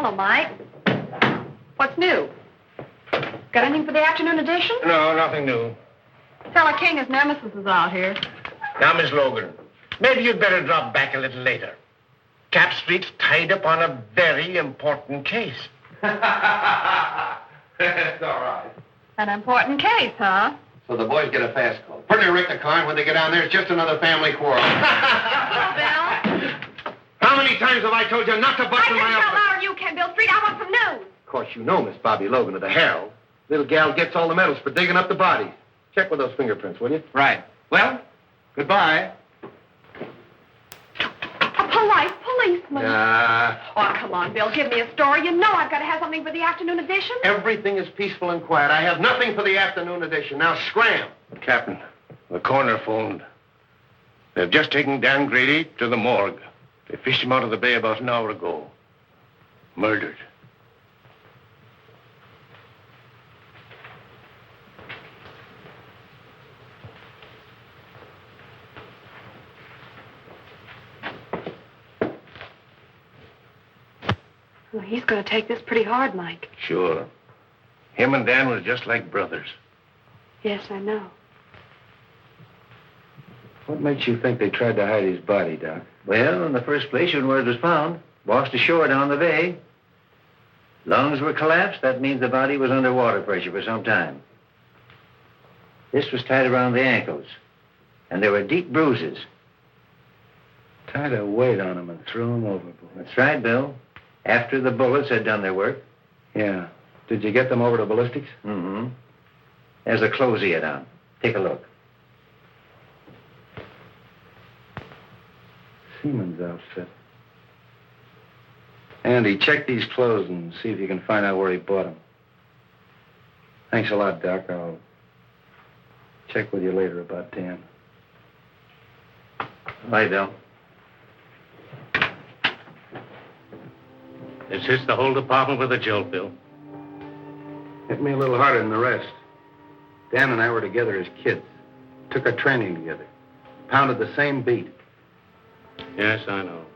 Hello, Mike. What's new? Got anything for the afternoon edition? No, nothing new. Fella King, his nemesis, is out here. Now, Miss Logan, maybe you'd better drop back a little later. Cap Street's tied up on a very important case. That's all right. An important case, huh? So the boys get a fast call. Pretty Rick the car, and when they get down there, it's just another family quarrel. Hello, Bill. How many times have I told you not to bust in my I can tell office? louder you can, Bill Street. I want some news. Of course, you know Miss Bobby Logan of the Herald. Little gal gets all the medals for digging up the bodies. Check with those fingerprints, will you? Right. Well, goodbye. A polite policeman. Oh, come on, Bill. Give me a story. You know I've got to have something for the afternoon edition. Everything is peaceful and quiet. I have nothing for the afternoon edition. Now, scram. Captain, the coroner phoned. They've just taken Dan Grady to the morgue. They fished him out of the bay about an hour ago. Murdered. Well, he's going to take this pretty hard, Mike. Sure. Him and Dan was just like brothers. Yes, I know. What makes you think they tried to hide his body, Doc? Well, in the first place, when word was found, washed ashore down the bay. Lungs were collapsed. That means the body was under water pressure for some time. This was tied around the ankles, and there were deep bruises. Tied a weight on him and threw him overboard. That's right, Bill. After the bullets had done their work. Yeah. Did you get them over to ballistics? Mm-hmm. There's a clothes yet on. Take a look. Seaman's outfit. Andy, check these clothes and see if you can find out where he bought them. Thanks a lot, Doc. I'll check with you later about Dan. Bye, Bill. This hits the whole department with a jolt, Bill. Hit me a little harder than the rest. Dan and I were together as kids. Took our training together. Pounded the same beat. Yes, I know.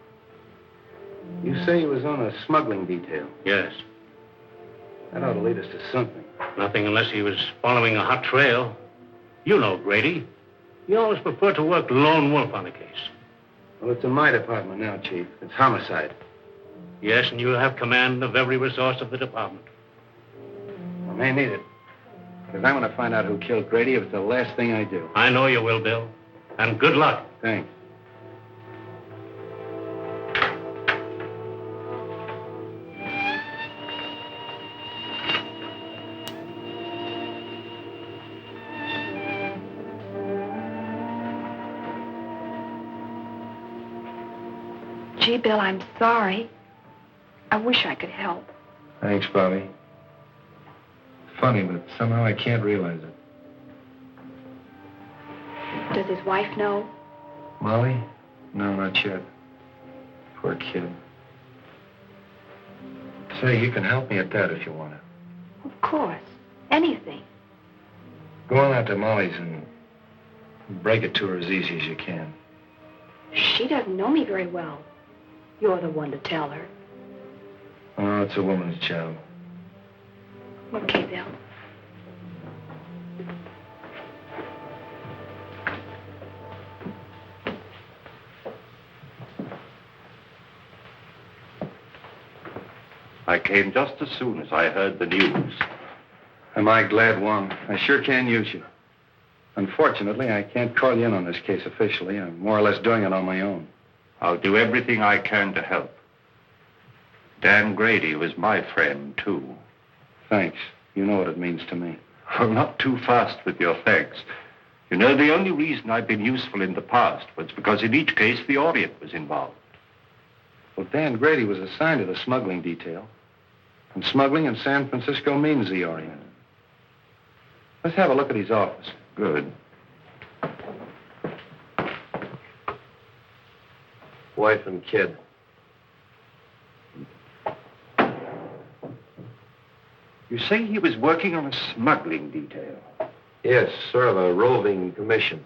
You say he was on a smuggling detail. Yes. That ought to lead us to something. Nothing unless he was following a hot trail. You know Grady. He always preferred to work lone wolf on a case. Well, it's in my department now, Chief. It's homicide. Yes, and you have command of every resource of the department. I may need it. Because I'm going to find out who killed Grady if it's the last thing I do. I know you will, Bill. And good luck. Thanks. Gee, Bill, I'm sorry. I wish I could help. Thanks, Bobby. Funny, but somehow I can't realize it. Does his wife know? Molly? No, not yet. Poor kid. Say, you can help me at that if you want to. Of course. Anything. Go on out to Molly's and break it to her as easy as you can. She doesn't know me very well. You're the one to tell her. Oh, it's a woman's job. Okay, Bill. I came just as soon as I heard the news. Am I glad, Wong? I sure can use you. Unfortunately, I can't call you in on this case officially. I'm more or less doing it on my own. I'll do everything I can to help. Dan Grady was my friend, too. Thanks. You know what it means to me. Well, not too fast with your thanks. You know, the only reason I've been useful in the past was because in each case the Orient was involved. Well, Dan Grady was assigned to the smuggling detail. And smuggling in San Francisco means the Orient. Let's have a look at his office. Good. Wife and kid. You say he was working on a smuggling detail? Yes, sort of a roving commission.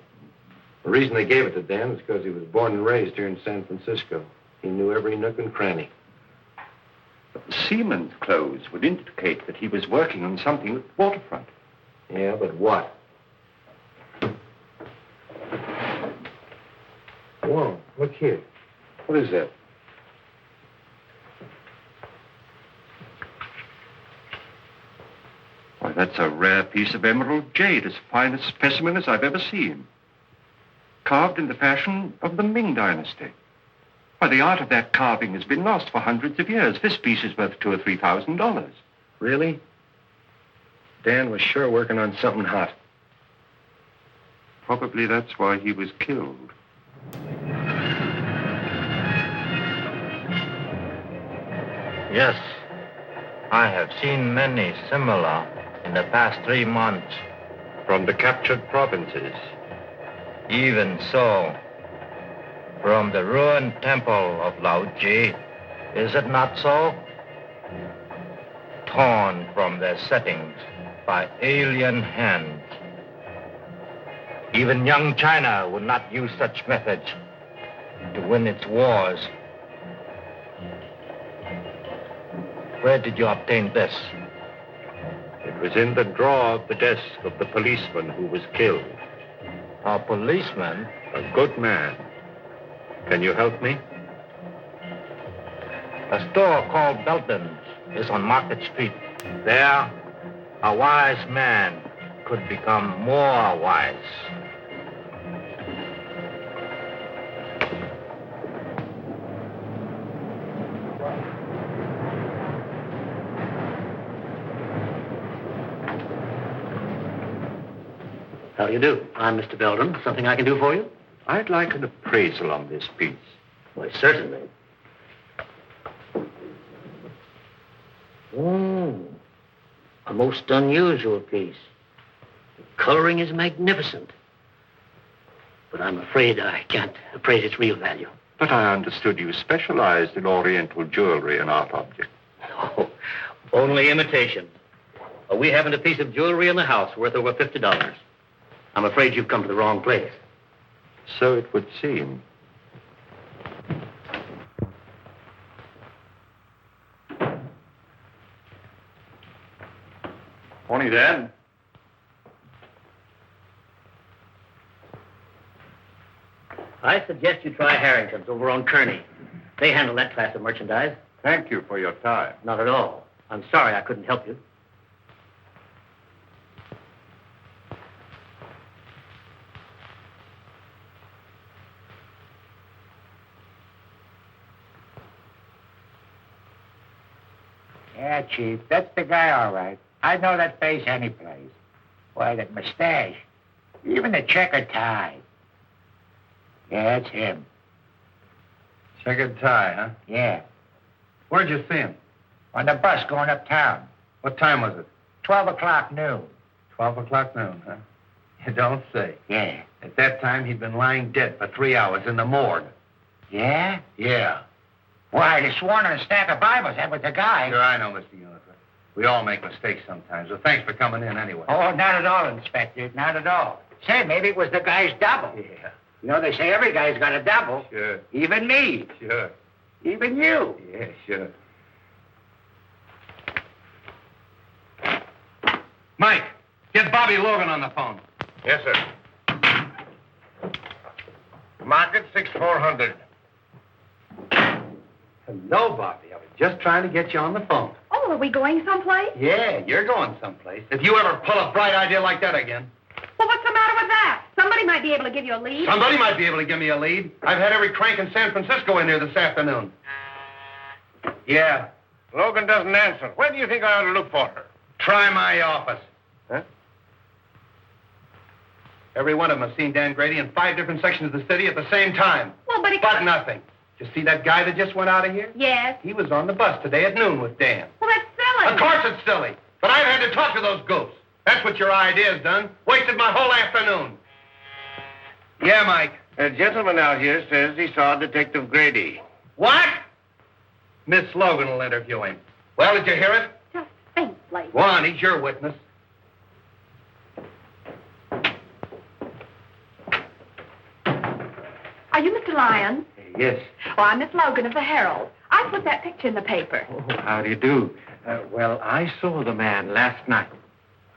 The reason they gave it to Dan was because he was born and raised here in San Francisco. He knew every nook and cranny. Seaman's clothes would indicate that he was working on something at the waterfront. Yeah, but what? Whoa, look here. What is that? Why, that's a rare piece of emerald jade, as fine a specimen as I've ever seen. Carved in the fashion of the Ming Dynasty. Why, the art of that carving has been lost for hundreds of years. This piece is worth $2,000 or $3,000. Really? Dan was sure working on something hot. Probably that's why he was killed. Yes, I have seen many similar in the past 3 months. From the captured provinces. Even so, from the ruined temple of Lao Tzu, is it not so? Torn from their settings by alien hands. Even young China would not use such methods to win its wars. Where did you obtain this? It was in the drawer of the desk of the policeman who was killed. A policeman? A good man. Can you help me? A store called Belton's is on Market Street. There, a wise man could become more wise. How do you do? I'm Mr. Belden. Something I can do for you? I'd like an appraisal on this piece. Why, certainly. Oh, a most unusual piece. The coloring is magnificent. But I'm afraid I can't appraise its real value. But I understood you specialized in Oriental jewelry and art objects. Oh, only imitation. We haven't a piece of jewelry in the house worth over $50. I'm afraid you've come to the wrong place. So it would seem. Morning, Dan. I suggest you try Harrington's over on Kearney. They handle that class of merchandise. Thank you for your time. Not at all. I'm sorry I couldn't help you. Yeah, Chief, that's the guy, all right. I'd know that face any place. Why, that mustache. Even the checkered tie. Yeah, it's him. Checkered tie, huh? Yeah. Where'd you see him? On the bus going uptown. What time was it? 12 o'clock noon. 12 o'clock noon, huh? You don't say. Yeah. At that time, he'd been lying dead for 3 hours in the morgue. Yeah? Yeah. Why, they sworn on a stack of Bibles. That was the guy. Sure, I know, Mr. Unifer. We all make mistakes sometimes. Well, thanks for coming in anyway. Oh, not at all, Inspector. Not at all. Say, maybe it was the guy's double. Yeah. You know, they say every guy's got a double. Sure. Even me. Sure. Even you. Yeah, sure. Mike, get Bobby Logan on the phone. Yes, sir. Market 6400. Hello, Bobby. I was just trying to get you on the phone. Oh, are we going someplace? Yeah, you're going someplace. If you ever pull a bright idea like that again. Well, what's the matter with that? Somebody might be able to give you a lead. Somebody might be able to give me a lead. I've had every crank in San Francisco in here this afternoon. Yeah. Logan doesn't answer. Where do you think I ought to look for her? Try my office. Huh? Every one of them has seen Dan Grady in 5 different sections of the city at the same time. Well, but it... But nothing. Did you see that guy that just went out of here? Yes. He was on the bus today at noon with Dan. Well, that's silly. Of course it's silly. But I've had to talk to those goats. That's what your idea's done. Wasted my whole afternoon. Yeah, Mike. A gentleman out here says he saw Detective Grady. What? Miss Logan will interview him. Well, did you hear it? Just faintly. Go on, he's your witness. Are you Mr. Lyon? Yes. Oh, I'm Miss Logan of the Herald. I I put that picture in the paper. Oh, how do you do? Well, I saw the man last night.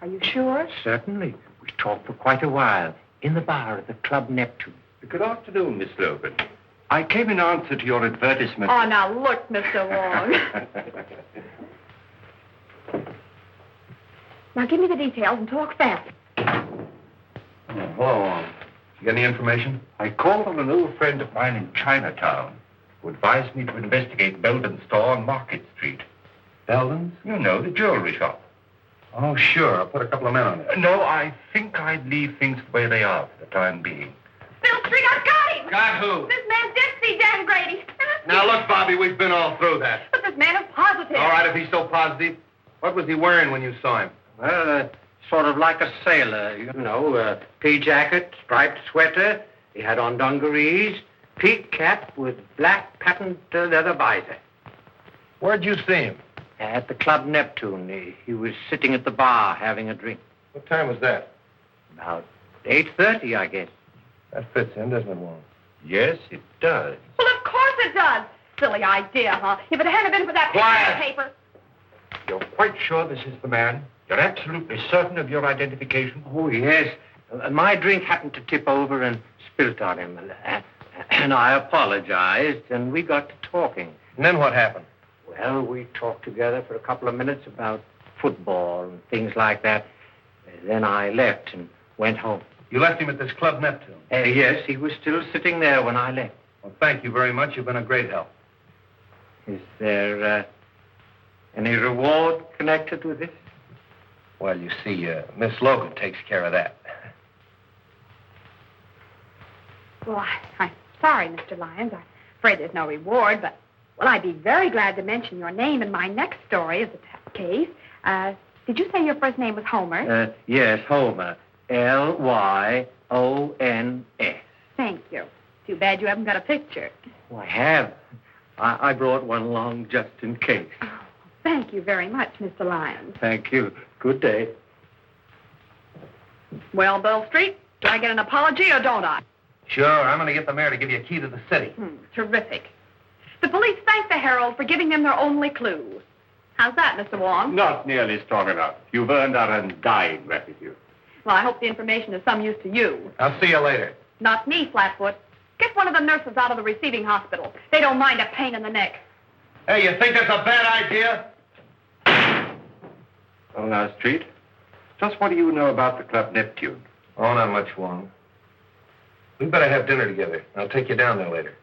Are you sure? Certainly. We talked for quite a while in the bar at the Club Neptune. Good afternoon, Miss Logan. I came in answer to your advertisement. Oh, now look, Mr. Wong. Now give me the details and talk fast. Hello. You got any information? I called on an old friend of mine in Chinatown who advised me to investigate Belden's store on Market Street. Belden's? You know, the jewelry shop. Oh, sure. I'll put a couple of men on it. No, I think I'd leave things the way they are for the time being. Bill Street, I've got him! Got who? This man did see Dan Grady. Now, look, Bobby, we've been all through that. But this man is positive. All right, if he's so positive. What was he wearing when you saw him? Well, sort of like a sailor, you know, pea jacket, striped sweater. He had on dungarees, peak cap with black patent leather visor. Where'd you see him? At the Club Neptune. He was sitting at the bar having a drink. What time was that? About 8:30, I guess. That fits in, doesn't it, Wong? Yes, it does. Well, of course it does. Silly idea, huh? If it hadn't been for that Quiet. paper. You're quite sure this is the man? You're absolutely certain of your identification? Oh, yes. My drink happened to tip over and spilt on him. And I apologized, and we got to talking. And then what happened? Well, we talked together for a couple of minutes about football and things like that. Then I left and went home. You left him at this Club Neptune. Yes, he was still sitting there when I left. Well, thank you very much. You've been a great help. Is there any reward connected with this? Well, you see, Miss Logan takes care of that. Well, I'm sorry, Mr. Lyons. I'm afraid there's no reward, but, well, I'd be very glad to mention your name in my next story of the case. Did you say your first name was Homer? Yes, Homer. Lyons. Thank you. Too bad you haven't got a picture. Oh, I have. I brought one along just in case. Oh, thank you very much, Mr. Lyons. Thank you. Good day. Well, Bill Street, do I get an apology or don't I? Sure, I'm going to get the mayor to give you a key to the city. Terrific. The police thank the Herald for giving them their only clue. How's that, Mr. Wong? Not nearly strong enough. You've earned our undying gratitude. Well, I hope the information is some use to you. I'll see you later. Not me, Flatfoot. Get one of the nurses out of the receiving hospital. They don't mind a pain in the neck. Hey, you think that's a bad idea? Well, now, Street, just what do you know about the Club Neptune? Oh, not much, Wong. We'd better have dinner together. I'll take you down there later.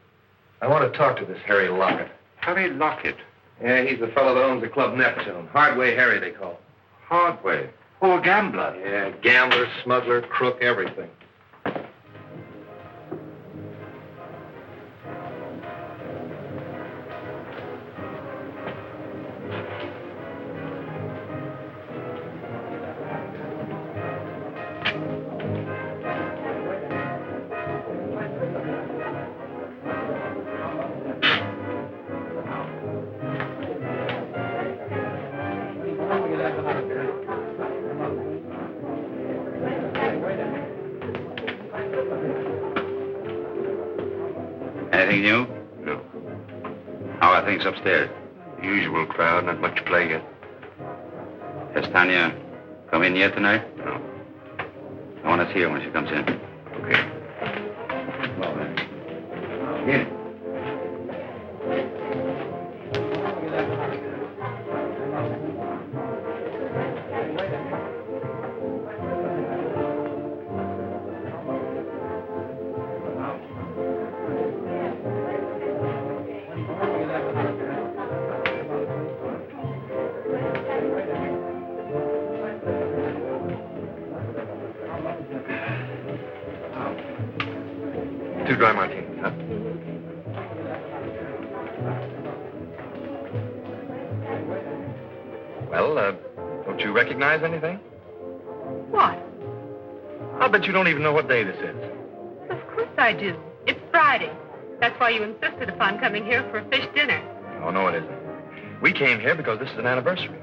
I want to talk to this Harry Lockett. Harry Lockett. Yeah, he's the fellow that owns the Club Neptune. Hardway Harry, they call him. Hardway. Oh, a gambler. Yeah, gambler, smuggler, crook, everything. Anything new? No. How are things upstairs? Usual crowd, not much play yet. Has Tanya come in yet tonight? No. I want to see her when she comes in. Okay. Well, then. Here. Two dry martinis, huh? Well, don't you recognize anything? What? I'll bet you don't even know what day this is. Of course I do. It's Friday. That's why you insisted upon coming here for a fish dinner. Oh, no, it isn't. We came here because this is an anniversary.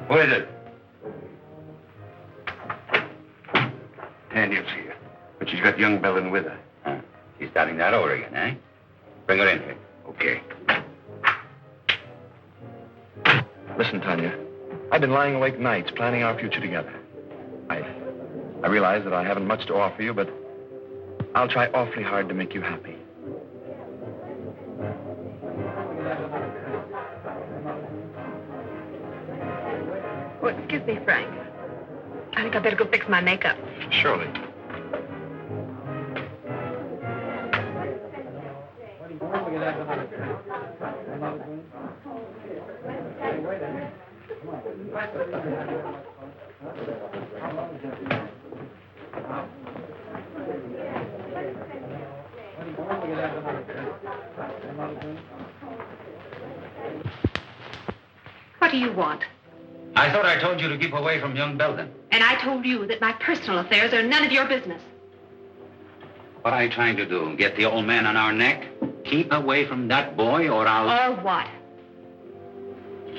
What is it? young Belden with her. Huh. She's starting that over again, eh? Bring her in here. Okay. Listen, Tanya, I've been lying awake nights planning our future together. I realize that I haven't much to offer you, but I'll try awfully hard to make you happy. Oh, excuse me, Frank. I think I better go fix my makeup. Surely. What do you want? I thought I told you to keep away from young Belden. And I told you that my personal affairs are none of your business. What are you trying to do? Get the old man on our neck? Keep away from that boy or I'll... Or what?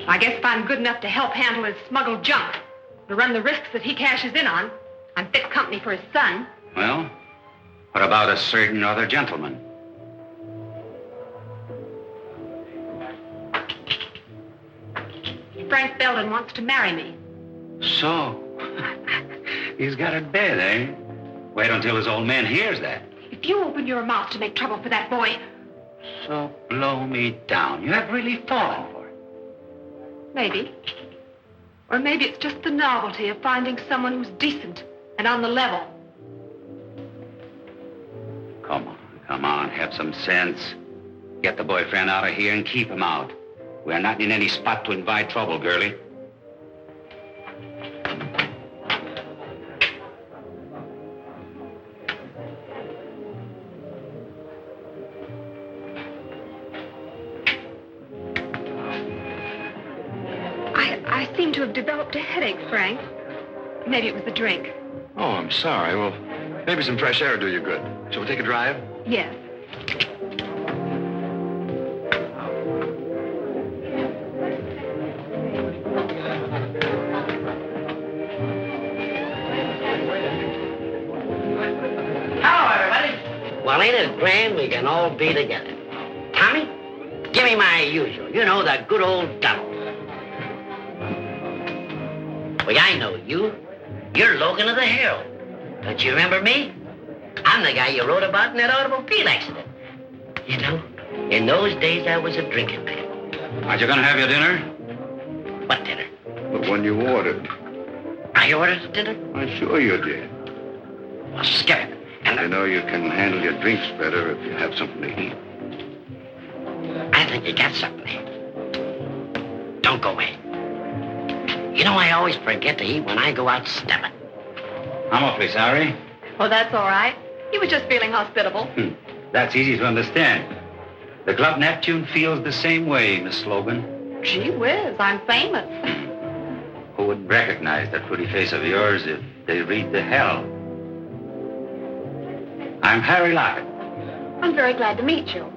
I guess if I'm good enough to help handle his smuggled junk, to run the risks that he cashes in on, I'm fit company for his son. Well, what about a certain other gentleman? Frank Belden wants to marry me. So, he's got it bad, eh? Wait until his old man hears that. If you open your mouth to make trouble for that boy... So blow me down. You have really fallen for it. Maybe. Or maybe it's just the novelty of finding someone who's decent and on the level. Come on, have some sense. Get the boyfriend out of here and keep him out. We're not in any spot to invite trouble, girlie. I seem to have developed a headache, Frank. Maybe it was the drink. Oh, I'm sorry. Well, maybe some fresh air will do you good. Shall we take a drive? Yes. Well, ain't it grand we can all be together? Tommy, give me my usual. You know, the good old double. Well, I know you. You're Logan of the Herald. Don't you remember me? I'm the guy you wrote about in that automobile accident. You know, in those days I was a drinking man. Aren't you going to have your dinner? What dinner? The one you ordered. I ordered the dinner? I'm sure you did. Well, skip it. And I know you can handle your drinks better if you have something to eat. I think you got something there. Don't go away. You know, I always forget to eat when I go out stepping. I'm awfully sorry. Oh, that's all right. He was just feeling hospitable. That's easy to understand. The Club Neptune feels the same way, Miss Logan. Gee whiz, I'm famous. Who would recognize that pretty face of yours if they read the Herald? I'm Harry Lockett. I'm very glad to meet you.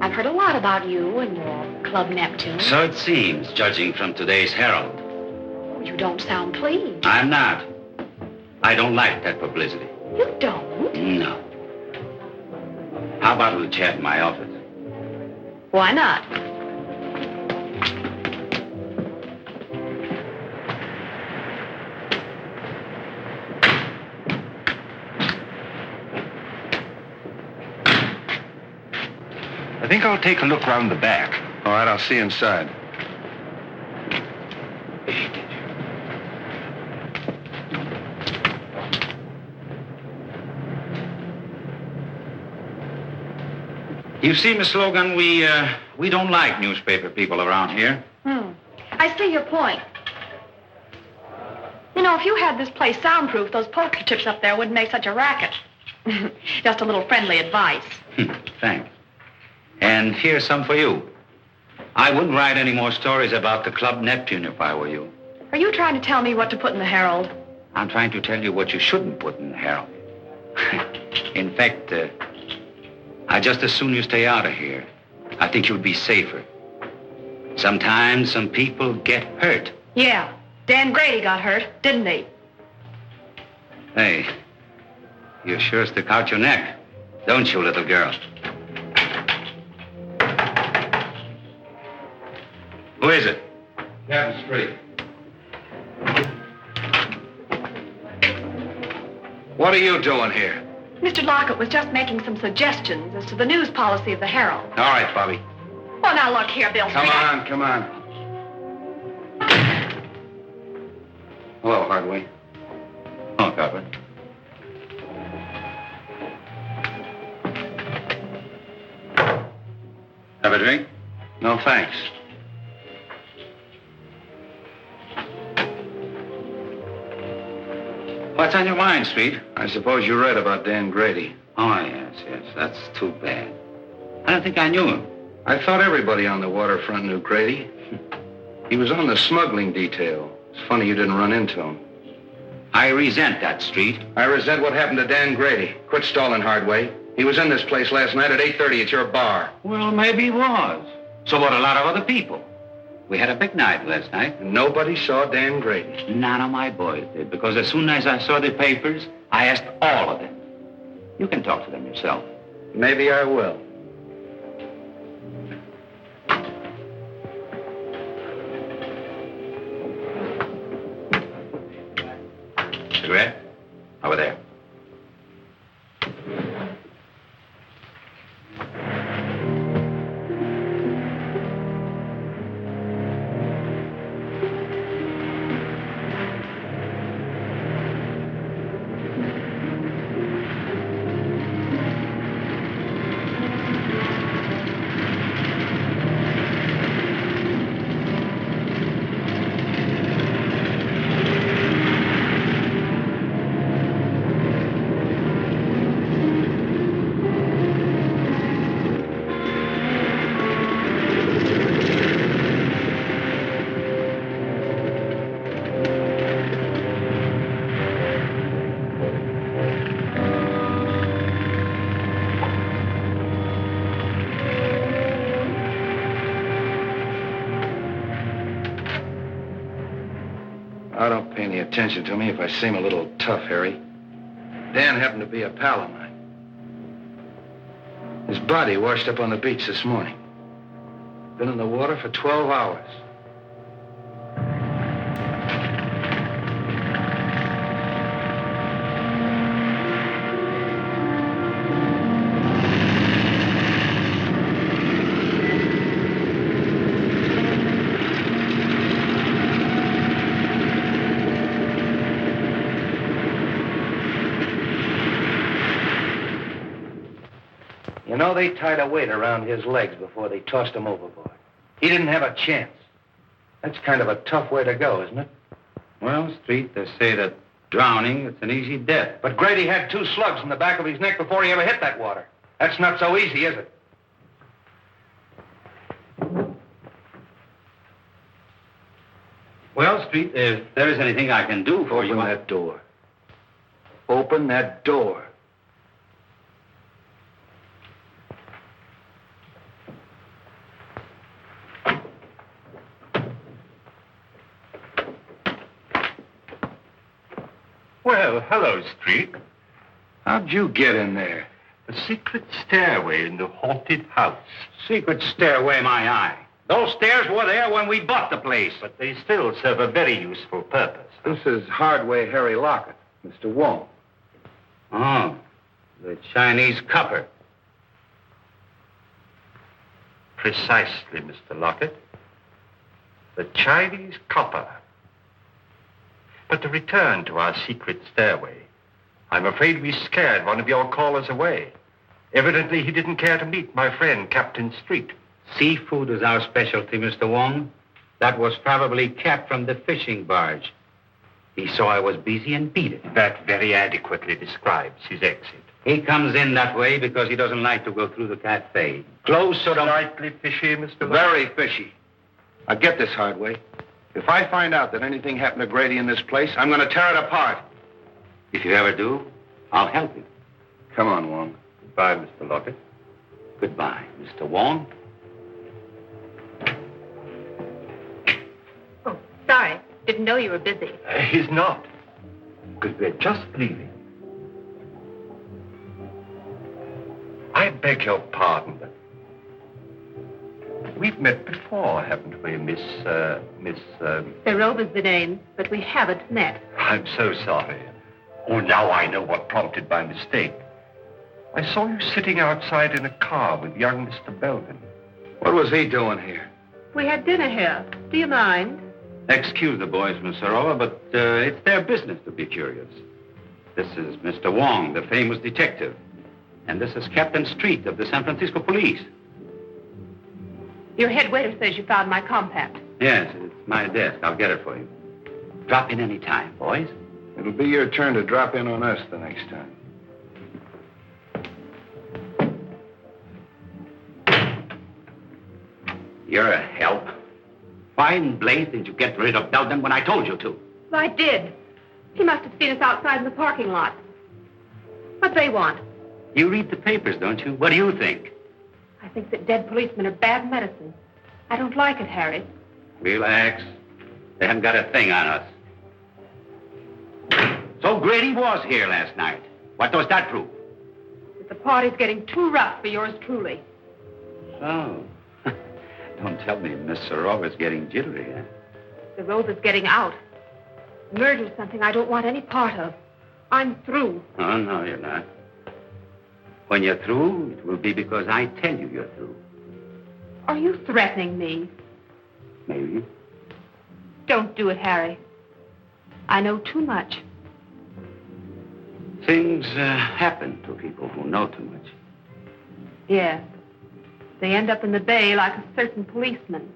I've heard a lot about you and your Club Neptune. So it seems, judging from today's Herald. You don't sound pleased. I'm not. I don't like that publicity. You don't? No. How about we chat in my office? Why not? I think I'll take a look round the back. All right, I'll see you inside. You see, Miss Logan, we don't like newspaper people around here. I see your point. You know, if you had this place soundproof, those poker chips up there wouldn't make such a racket. Just a little friendly advice. Thanks. And here's some for you. I wouldn't write any more stories about the Club Neptune if I were you. Are you trying to tell me what to put in the Herald? I'm trying to tell you what you shouldn't put in the Herald. In fact, I'd just as soon you stay out of here. I think you'd be safer. Sometimes some people get hurt. Yeah. Dan Grady got hurt, didn't he? Hey, You sure stick out your neck, don't you, little girl? Who is it? Captain Street. What are you doing here? Mr. Lockett was just making some suggestions as to the news policy of the Herald. All right, Bobby. Well, now look here, Bill. Come on, come on. Hello, Hardway. Oh, Copper. Have a drink? No, thanks. What's on your mind, Street? I suppose you read about Dan Grady. Oh, yes. That's too bad. I don't think I knew him. I thought everybody on the waterfront knew Grady. He was on the smuggling detail. It's funny you didn't run into him. I resent that, Street. I resent what happened to Dan Grady. Quit stalling, Hardway. He was in this place last night at 8:30 at your bar. Well, maybe he was. So about a lot of other people. We had a big night last night. And nobody saw Dan Grady. None of my boys did, because as soon as I saw the papers, I asked all of them. You can talk to them yourself. Maybe I will. Cigarette? Over there. I don't pay any attention to me if I seem a little tough, Harry. Dan happened to be a pal of mine. His body washed up on the beach this morning. Been in the water for 12 hours. You know, they tied a weight around his legs before they tossed him overboard. He didn't have a chance. That's kind of a tough way to go, isn't it? Well, Street, they say that drowning, it's an easy death. But Grady had 2 slugs in the back of his neck before he ever hit that water. That's not so easy, is it? Well, Street, if there is anything I can do for you... Open that door. Open that door. Well, hello, Street. How'd you get in there? The secret stairway in the haunted house. Secret stairway, my eye. Those stairs were there when we bought the place. But they still serve a very useful purpose. This is Hardway Harry Lockett, Mr. Wong. Oh, the Chinese copper. Precisely, Mr. Lockett. The Chinese copper. But to return to our secret stairway, I'm afraid we scared one of your callers away. Evidently, he didn't care to meet my friend, Captain Street. Seafood is our specialty, Mr. Wong. That was probably Cap from the fishing barge. He saw I was busy and beat it. That very adequately describes his exit. He comes in that way because he doesn't like to go through the cafe. Close so don't... Slightly fishy, Mr. Lockett. Very fishy. Now get this, Hardway. If I find out that anything happened to Grady in this place, I'm going to tear it apart. If you ever do, I'll help you. Come on, Wong. Goodbye, Mr. Lockett. Goodbye, Mr. Wong. Oh, sorry. Didn't know you were busy. He's not. Because we're just leaving. beg your pardon, but we've met before, haven't we, Miss... Serova's the name, but we haven't met. I'm so sorry. Oh, now I know what prompted my mistake. I saw you sitting outside in a car with young Mr. Belden. What was he doing here? We had dinner here. Do you mind? Excuse the boys, Miss Serova, but it's their business to be curious. This is Mr. Wong, the famous detective. And this is Captain Street of the San Francisco Police. Your head waiter says you found my compact. Yes, it's my desk. I'll get it for you. Drop in any time, boys. It'll be your turn to drop in on us the next time. You're a help. Why in blaze did you get rid of Belden when I told you to? Well, I did. He must have seen us outside in the parking lot. What they want? You read the papers, don't you? What do you think? I think that dead policemen are bad medicine. I don't like it, Harry. Relax. They haven't got a thing on us. So Grady was here last night. What does that prove? That the party's getting too rough for yours truly. So, don't tell me Miss Serova's getting jittery, huh? Serova's getting out. Murder's something I don't want any part of. I'm through. Oh, no, you're not. When you're through, it will be because I tell you you're through. Are you threatening me? Maybe. Don't do it, Harry. I know too much. Things happen to people who know too much. Yes. They end up in the bay like a certain policeman.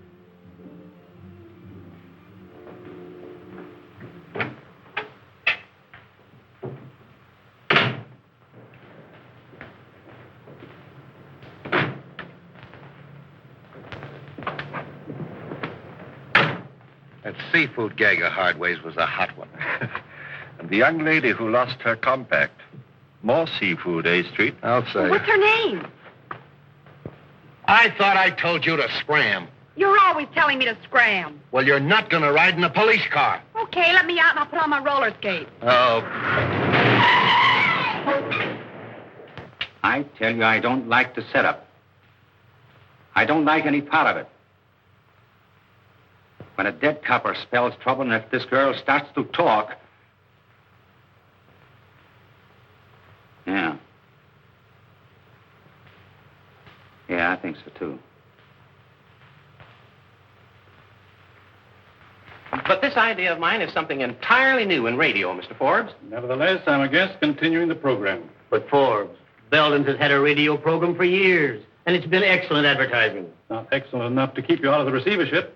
That seafood gag of Hardway's was a hot one. And the young lady who lost her compact. More seafood, eh, Street? I'll say. What's her name? I thought I told you to scram. You're always telling me to scram. Well, you're not going to ride in a police car. Okay, let me out and I'll put on my roller skates. Oh. I tell you, I don't like the setup. I don't like any part of it. When a dead copper spells trouble, and if this girl starts to talk... Yeah. Yeah, I think so, too. But this idea of mine is something entirely new in radio, Mr. Forbes. Nevertheless, I'm a guest continuing the program. But Forbes, Belden's has had a radio program for years, and it's been excellent advertising. Not excellent enough to keep you out of the receivership.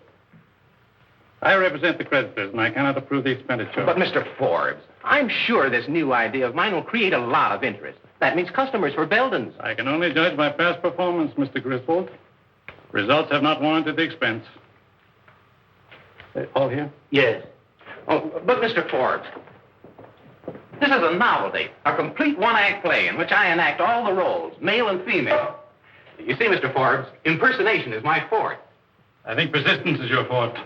I represent the creditors, and I cannot approve the expenditure. But, Mr. Forbes, I'm sure this new idea of mine will create a lot of interest. That means customers for Belden's. I can only judge by past performance, Mr. Griswold. Results have not warranted the expense. All here? Yes. Oh, but, Mr. Forbes, this is a novelty, a complete one-act play in which I enact all the roles, male and female. You see, Mr. Forbes, impersonation is my forte. I think persistence is your fault.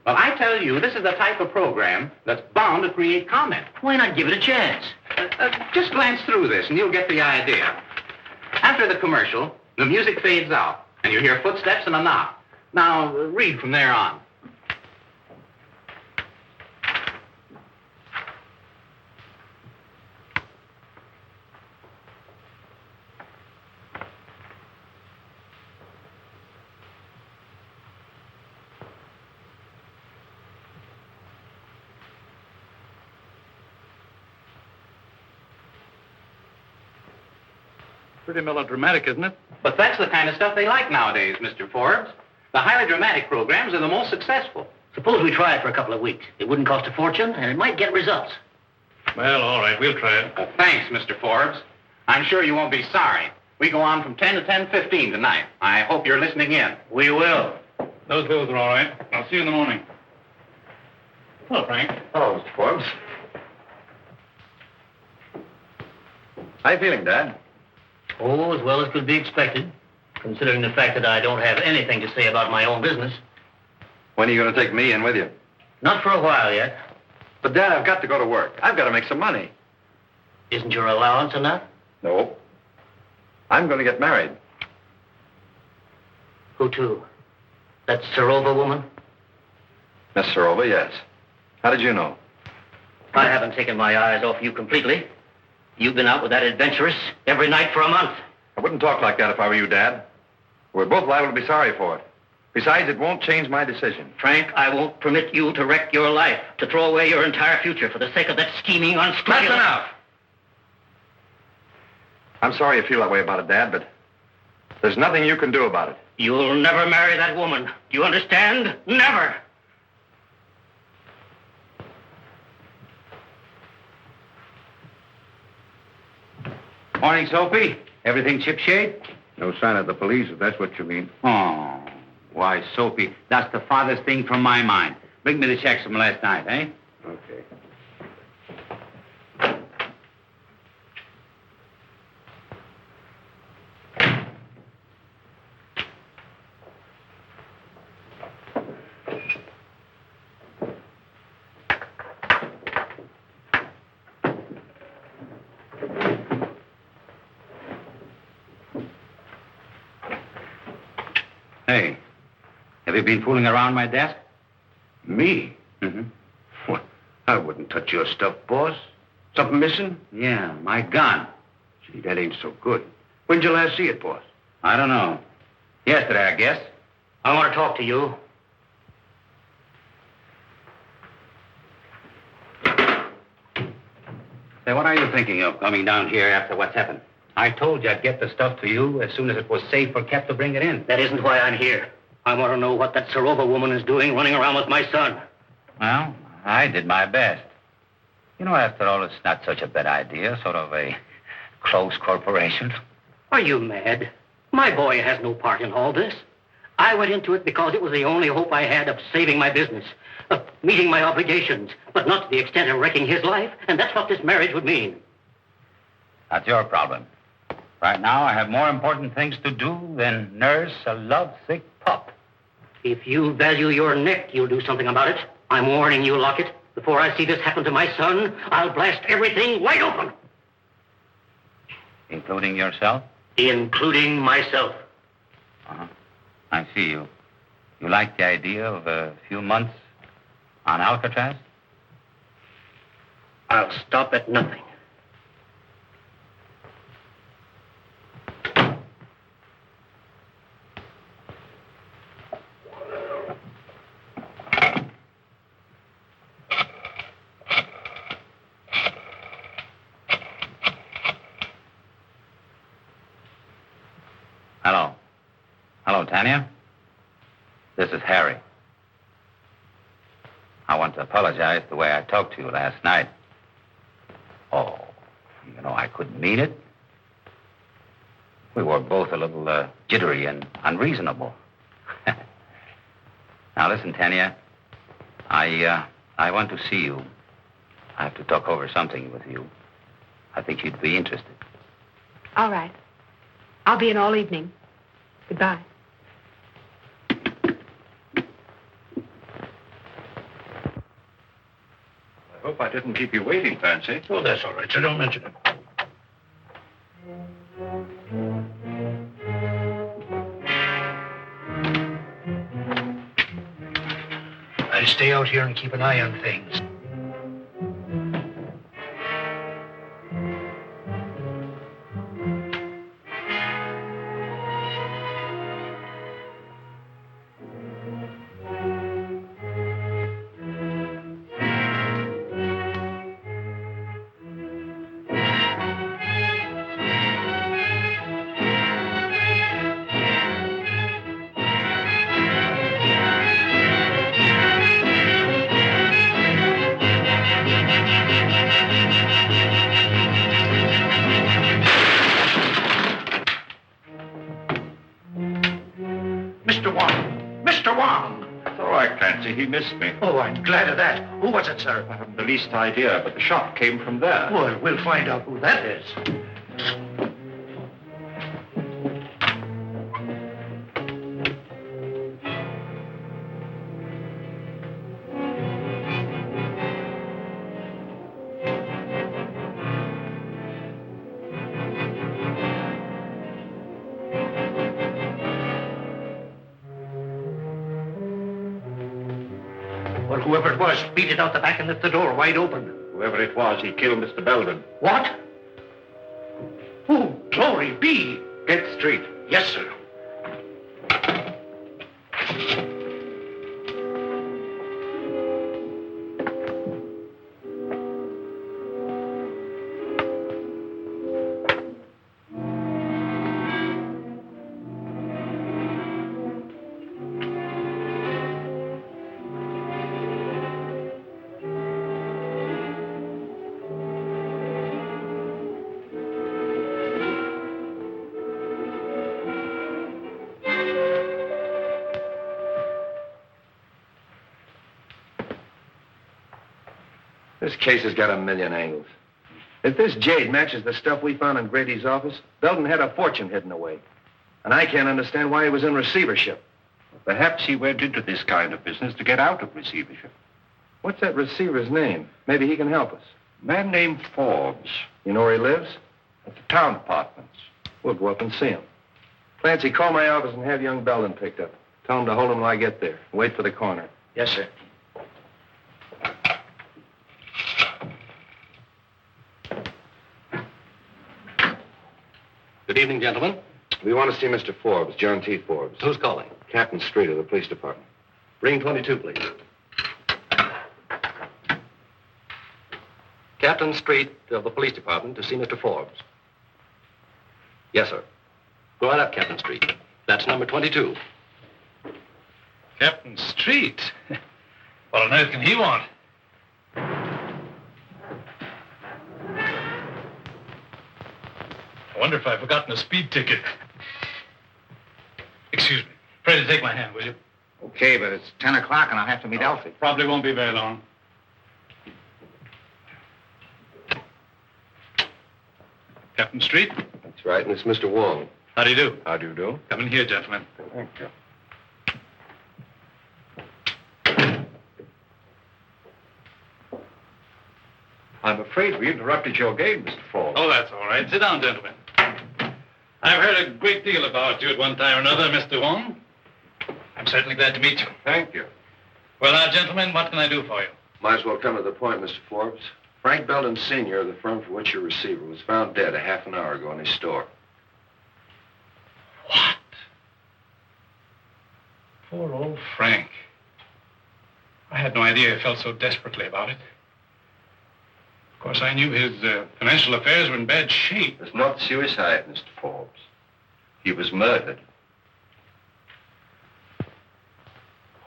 Well, I tell you, this is the type of program that's bound to create comment. Why not give it a chance? Just glance through this, and you'll get the idea. After the commercial, the music fades out, and you hear footsteps and a knock. Now, read from there on. Pretty melodramatic, isn't it? But that's the kind of stuff they like nowadays, Mr. Forbes. The highly dramatic programs are the most successful. Suppose we try it for a couple of weeks. It wouldn't cost a fortune, and it might get results. Well, all right, we'll try it. Thanks, Mr. Forbes. I'm sure you won't be sorry. We go on from 10 to 10:15 tonight. I hope you're listening in. We will. Those bills are all right. I'll see you in the morning. Hello, Frank. Hello, Mr. Forbes. How you feeling, Dad? Oh, as well as could be expected, considering the fact that I don't have anything to say about my own business. When are you going to take me in with you? Not for a while yet. But, Dad, I've got to go to work. I've got to make some money. Isn't your allowance enough? No. I'm going to get married. Who to? That Serova woman? Miss Serova, yes. How did you know? I haven't taken my eyes off you completely. You've been out with that adventuress every night for a month. I wouldn't talk like that if I were you, Dad. We're both liable to be sorry for it. Besides, it won't change my decision. Frank, I won't permit you to wreck your life, to throw away your entire future for the sake of that scheming, unscrupulous... That's enough! I'm sorry you feel that way about it, Dad, but there's nothing you can do about it. You'll never marry that woman. Do you understand? Never! Morning, Sophie. Everything shipshape? No sign of the police, if that's what you mean. Oh, why, Sophie, that's the farthest thing from my mind. Bring me the checks from last night, eh? Okay. Hey, have you been fooling around my desk? Me? Mm-hmm. What? I wouldn't touch your stuff, boss. Something missing? Yeah, my gun. Gee, that ain't so good. When'd you last see it, boss? I don't know. Yesterday, I guess. I want to talk to you. Say, what are you thinking of coming down here after what's happened? I told you I'd get the stuff to you as soon as it was safe or kept to bring it in. That isn't why I'm here. I want to know what that Serova woman is doing running around with my son. Well, I did my best. You know, after all, it's not such a bad idea, sort of a close corporation. Are you mad? My boy has no part in all this. I went into it because it was the only hope I had of saving my business, of meeting my obligations, but not to the extent of wrecking his life, and that's what this marriage would mean. That's your problem. Right now, I have more important things to do than nurse a lovesick pup. If you value your neck, you'll do something about it. I'm warning you, Lockett. Before I see this happen to my son, I'll blast everything wide open. Including yourself? Including myself. Uh-huh. I see you. You like the idea of a few months on Alcatraz? I'll stop at nothing. Hello. Hello, Tanya. This is Harry. I want to apologize the way I talked to you last night. Oh, you know, I couldn't mean it. We were both a little jittery and unreasonable. Now, listen, Tanya. I want to see you. I have to talk over something with you. I think you'd be interested. All right. I'll be in all evening. Goodbye. I hope I didn't keep you waiting, Fancy. Oh, that's all right, sir. Don't mention it. I'll stay out here and keep an eye on things. He missed me. Oh, I'm glad of that. Who was it, sir? I haven't the least idea, but the shot came from there. Well, we'll find out who that is. Well, whoever it was, beat it out the back and left the door wide open. Whoever it was, he killed Mr. Belden. What? Oh, glory be. Get straight. Yes, sir. This case has got a million angles. If this jade matches the stuff we found in Grady's office, Belden had a fortune hidden away. And I can't understand why he was in receivership. Perhaps he went into this kind of business to get out of receivership. What's that receiver's name? Maybe he can help us. A man named Forbes. You know where he lives? At the town apartments. We'll go up and see him. Clancy, call my office and have young Belden picked up. Tell him to hold him till I get there. Wait for the coroner. Yes, sir. Good evening, gentlemen. We want to see Mr. Forbes, John T. Forbes. Who's calling? Captain Street of the police department. Ring 22, please. Captain Street of the police department to see Mr. Forbes. Yes, sir. Go right up, Captain Street. That's number 22. Captain Street? What on earth can he want? I wonder if I've forgotten a speed ticket. Excuse me. Pray to take my hand, will you? Okay, but it's 10 o'clock and I'll have to meet Elsie. Probably won't be very long. Captain Street? That's right, and it's Mr. Wong. How do you do? How do you do? Come in here, gentlemen. Thank you. I'm afraid we interrupted your game, Mr. Forbes. Oh, that's all right. Sit down, gentlemen. I've heard a great deal about you at one time or another, Mr. Wong. I'm certainly glad to meet you. Thank you. Well, now, gentlemen, what can I do for you? Might as well come to the point, Mr. Forbes. Frank Belden Sr. of the firm for which you're receiver was found dead a half an hour ago in his store. What? Poor old Frank. I had no idea he felt so desperately about it. Of course, I knew his financial affairs were in bad shape. It was not suicide, Mr. Forbes. He was murdered.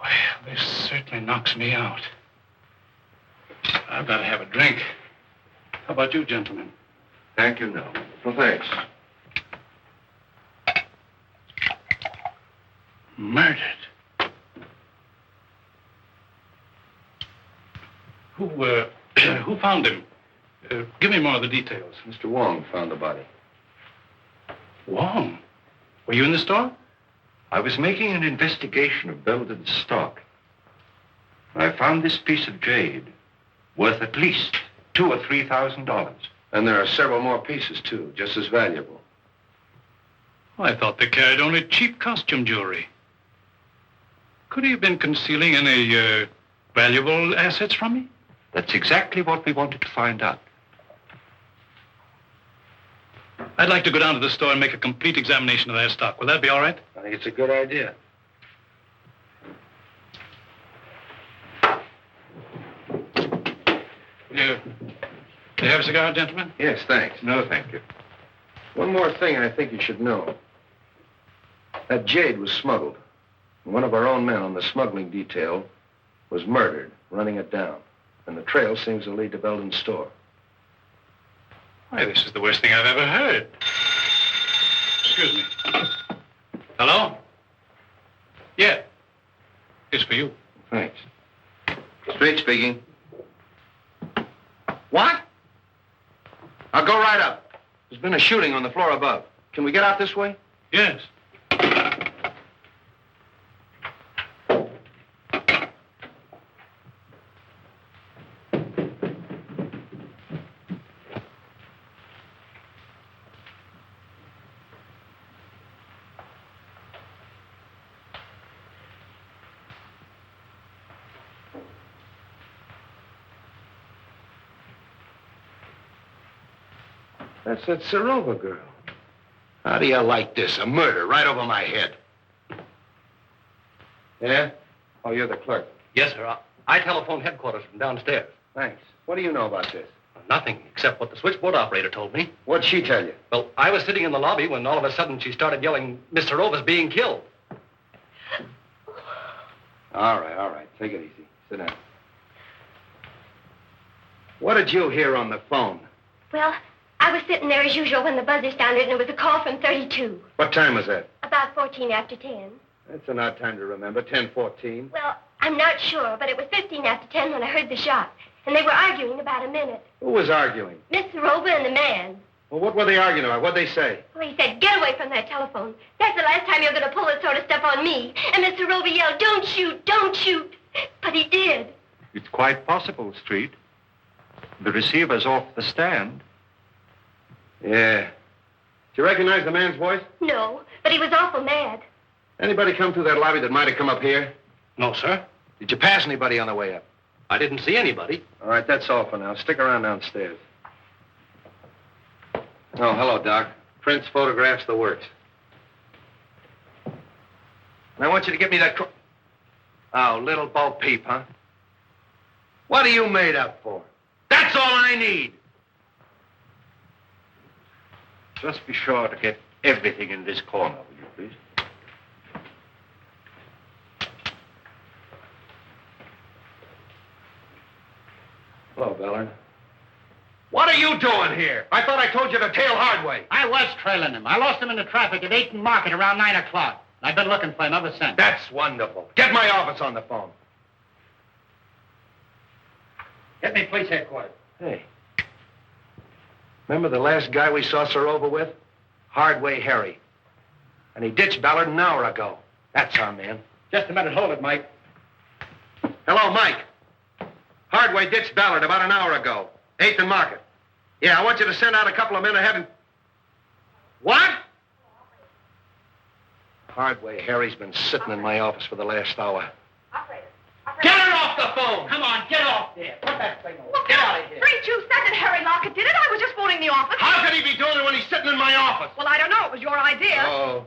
Well, this certainly knocks me out. I've got to have a drink. How about you, gentlemen? Thank you, no. Well, thanks. Murdered. Who found him? Give me more of the details. Mr. Wong found the body. Wong? Were you in the store? I was making an investigation of Belden's stock. I found this piece of jade worth at least $2,000 or $3,000. And there are several more pieces, too, just as valuable. I thought they carried only cheap costume jewelry. Could he have been concealing any valuable assets from me? That's exactly what we wanted to find out. I'd like to go down to the store and make a complete examination of their stock. Will that be all right? I think it's a good idea. Do you have a cigar, gentlemen? Yes, thanks. No, thank you. One more thing I think you should know. That jade was smuggled. One of our own men on the smuggling detail was murdered, running it down. And the trail seems to lead to Belden's store. Why, this is the worst thing I've ever heard. Excuse me. Hello? Yeah. It's for you. Thanks. Street speaking. What? I'll go right up. There's been a shooting on the floor above. Can we get out this way? Yes. That's that Serova girl. How do you like this? A murder right over my head. Yeah? Oh, you're the clerk. Yes, sir. I telephoned headquarters from downstairs. Thanks. What do you know about this? Nothing, except what the switchboard operator told me. What'd she tell you? Well, I was sitting in the lobby when all of a sudden she started yelling, Mr. Rova's being killed. All right. Take it easy. Sit down. What did you hear on the phone? Well, I was sitting there as usual when the buzzer sounded, and it was a call from 32. What time was that? About 14 after 10. That's an odd time to remember, 10:14. Well, I'm not sure, but it was 15 after 10 when I heard the shot. And they were arguing about a minute. Who was arguing? Miss Serova and the man. Well, what were they arguing about? What'd they say? Well, he said, get away from that telephone. That's the last time you're going to pull that sort of stuff on me. And Miss Serova yelled, don't shoot, don't shoot. But he did. It's quite possible, Street. The receiver's off the stand. Yeah. Did you recognize the man's voice? No, but he was awful mad. Anybody come through that lobby that might have come up here? No, sir. Did you pass anybody on the way up? I didn't see anybody. All right, that's all for now. Stick around downstairs. Oh, hello, Doc. Prints, photographs, the works. And I want you to get me that... Oh, little Bo Peep, huh? What are you made up for? That's all I need! Just be sure to get everything in this corner, will you, please? Hello, Ballard. What are you doing here? I thought I told you to tail Hardway. I was trailing him. I lost him in the traffic at 8th and Market around 9 o'clock. I've been looking for him ever since. That's wonderful. Get my office on the phone. Get me police headquarters. Hey. Remember the last guy we saw Serova with? Hardway Harry. And he ditched Ballard an hour ago. That's our man. Just a minute. Hold it, Mike. Hello, Mike. Hardway ditched Ballard about an hour ago. 8th and Market. Yeah, I want you to send out a couple of men ahead and... What? Hardway Harry's been sitting in my office for the last hour. Operator. Get her off the phone! Come on, get off there. Put that thing on. Look Get out. out of here. 32 said that Harry Lockett did it. I was just phoning the office. How could he be doing it when he's sitting in my office? Well, I don't know. It was your idea. Oh.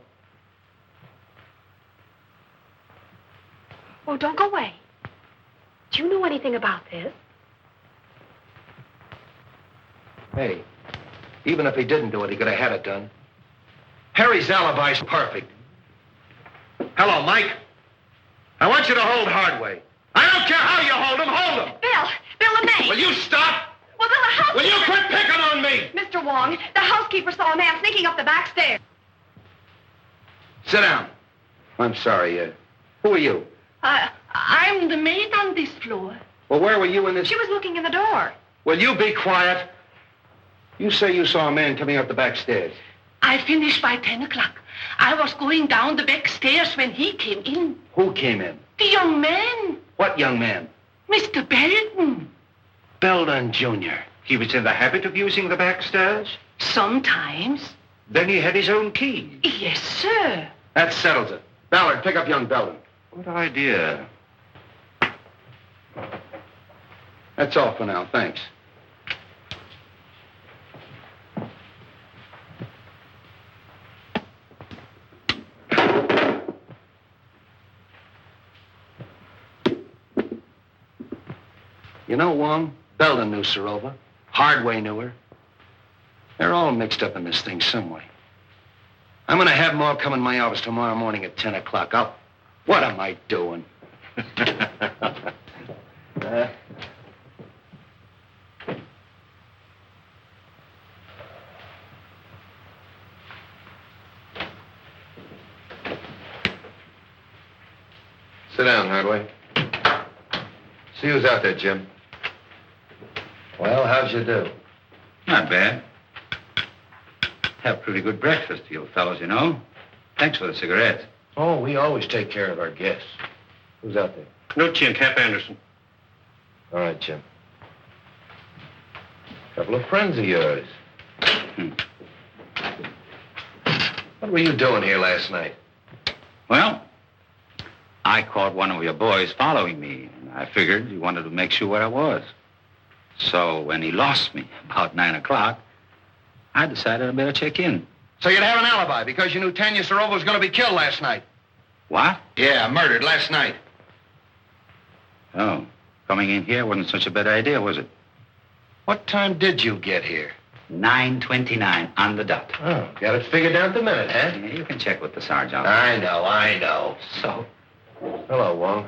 Oh, don't go away. Do you know anything about this? Hey, even if he didn't do it, he could have had it done. Harry's alibi's perfect. Hello, Mike. I want you to hold Hardway. I don't care how you hold him, hold him. Bill the maid. Will you stop? Well, Bill, the housekeeper... Will you quit picking on me? Mr. Wong, the housekeeper saw a man sneaking up the back stairs. Sit down. I'm sorry, who are you? I'm the maid on this floor. Well, where were you in this... She was looking in the door. Will you be quiet? You say you saw a man coming up the back stairs. I finished by 10 o'clock. I was going down the back stairs when he came in. Who came in? The young man. What young man? Mr. Belton. Belden Jr. He was in the habit of using the back stairs? Sometimes. Then he had his own key. Yes, sir. That settles it. Ballard, pick up young Belden. Good idea. That's all for now, thanks. You know, Wong, Belden knew Serova. Hardway knew her. They're all mixed up in this thing some way. I'm going to have them all come in my office tomorrow morning at 10 o'clock. What am I doing? Sit down, Hardway. See who's out there, Jim. Well, how'd you do? Not bad. Have pretty good breakfast, you fellows, you know. Thanks for the cigarettes. Oh, we always take care of our guests. Who's out there? Knucci and Cap Anderson. All right, Jim. Couple of friends of yours. What were you doing here last night? Well, I caught one of your boys following me, and I figured he wanted to make sure where I was. So when he lost me about 9 o'clock, I decided I better check in. So you'd have an alibi because you knew Tanya Sarova was going to be killed last night. What? Yeah, murdered last night. Oh, coming in here wasn't such a bad idea, was it? What time did you get here? 9:29 on the dot. Oh, got it figured down to the minute, huh? Yeah, you can check with the sergeant. I know. So? Hello, Wong.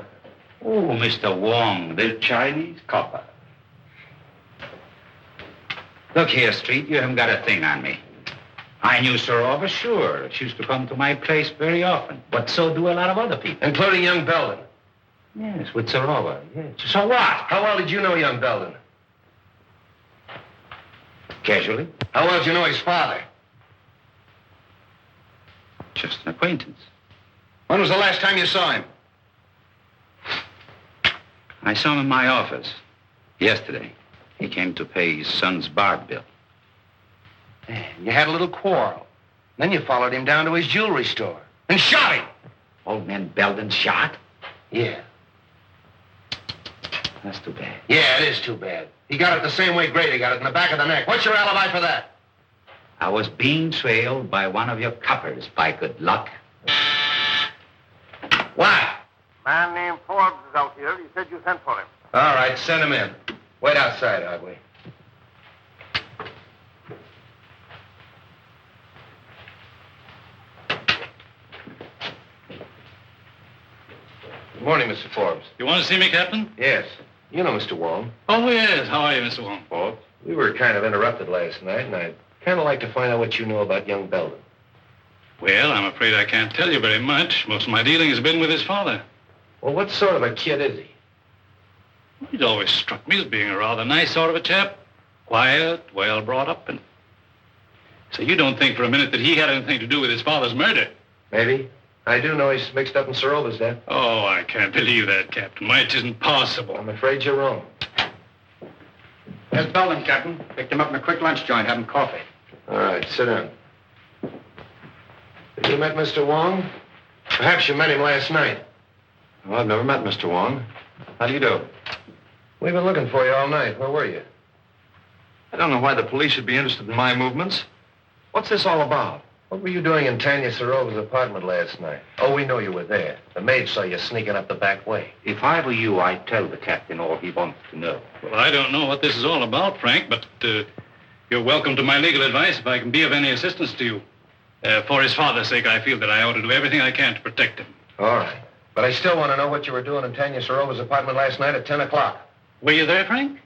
Oh, Mr. Wong, the Chinese copper. Look here, Street, you haven't got a thing on me. I knew Sarova, sure. She used to come to my place very often. But so do a lot of other people. Including young Belden. Yes, with Sarova, yes. So what? How well did you know young Belden? Casually. How well did you know his father? Just an acquaintance. When was the last time you saw him? I saw him in my office yesterday. He came to pay his son's bar bill. You had a little quarrel. Then you followed him down to his jewelry store and shot him. Old man Belden shot? Yeah. That's too bad. Yeah, it is too bad. He got it the same way Grady got it, in the back of the neck. What's your alibi for that? I was being trailed by one of your coppers, by good luck. What? Man named Forbes is out here. He said you sent for him. All right, send him in. Wait outside, Hogley. Good morning, Mr. Forbes. You want to see me, Captain? Yes. You know Mr. Wong. Oh, yes. How are you, Mr. Wong? Forbes. We were kind of interrupted last night, and I'd kind of like to find out what you know about young Belden. Well, I'm afraid I can't tell you very much. Most of my dealing has been with his father. Well, what sort of a kid is he? He's always struck me as being a rather nice sort of a chap. Quiet, well brought up, and... So you don't think for a minute that he had anything to do with his father's murder? Maybe. I do know he's mixed up in Sarova's death. Oh, I can't believe that, Captain. Why, it isn't possible. I'm afraid you're wrong. There's Belden, Captain. Picked him up in a quick lunch joint, having coffee. All right, sit down. Have you met Mr. Wong? Perhaps you met him last night. Well, I've never met Mr. Wong. How do you do? We've been looking for you all night. Where were you? I don't know why the police should be interested in my movements. What's this all about? What were you doing in Tanya Sarova's apartment last night? Oh, we know you were there. The maid saw you sneaking up the back way. If I were you, I'd tell the captain all he wants to know. Well, I don't know what this is all about, Frank, but you're welcome to my legal advice if I can be of any assistance to you. For his father's sake, I feel that I ought to do everything I can to protect him. All right. But I still want to know what you were doing in Tanya Sarova's apartment last night at 10 o'clock. Were you there, Frank?